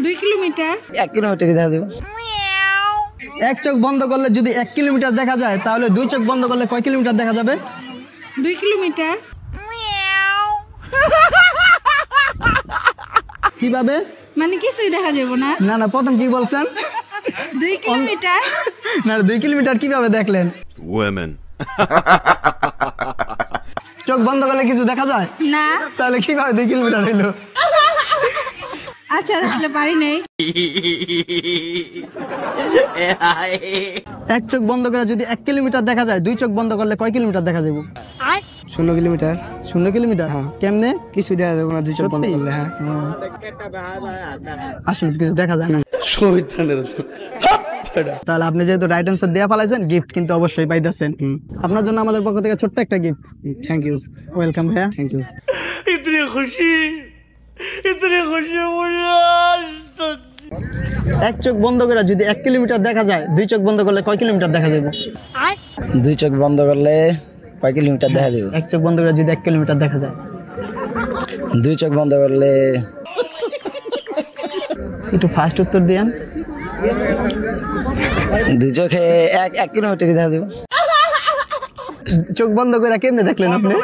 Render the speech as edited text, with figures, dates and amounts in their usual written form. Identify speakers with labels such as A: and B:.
A: 2 kilometre.
B: 1 kilometre দেখা দেব।
C: এক চোখ বন্ধ করলে যদি 1 কিলোমিটার দেখা যায় তাহলে 2 চোখ বন্ধ করলে কয় কিলোমিটার দেখা যাবে?
A: 2 কিলোমিটার।
C: কিভাবে?
A: মানে কিছুই দেখা যাবে না।
C: না না, প্রথম কি বলছেন?
A: 2 কিলোমিটার।
C: না 2 কিলোমিটার কিভাবে দেখলেন?
D: Women.
C: চোখ বন্ধ করলে কিছু দেখা যায়
A: না।
C: তাহলে কিভাবে 2 কিলোমিটার হলো?
A: আচ্ছা আসলে পারি নাই।
C: এক চোখ বন্ধ করে যদি 1 কিলোমিটার দেখা যায় 2 চোখ বন্ধ করলে কয় কিলোমিটার দেখা যাবে?
B: 0 কিলোমিটার।
C: 0 কিলোমিটার? কেমনে?
B: কিছু দেখা যাবে না 2 চোখ বন্ধ করলে। হ্যাঁ
C: আসলে কিছু দেখা যায় না। তাহলে আপনি যেহেতু রাইট অ্যান্সার দেয়া ফেলাইছেন, গিফট কিন্তু অবশ্যই পাইতেছেন। আপনার জন্য আমাদের পক্ষ থেকে ছোট্ট একটা গিফট।
B: Thank you.
C: ওয়েলকাম ভাইয়া।
B: Thank you.
D: इतनी खुशी मुझे
C: এক চোখ বন্ধ করে যদি 1 কিলোমিটার দেখা যায় 2 চোখ বন্ধ করলে কয় কিলোমিটার দেখা যাবে?
B: 2 চোখ বন্ধ করলে কয় কিলোমিটার দেখা দেব?
C: এক চোখ বন্ধ করে যদি 1 কিলোমিটার দেখা যায়
B: 2 চোখ বন্ধ করলে
C: একটু ফাস্ট উত্তর দিয়েন।
B: 2 চোখে 1 কিলোমিটার দেখা দেব।
C: চোখ বন্ধ করে কেমনে দেখলেন আপনি?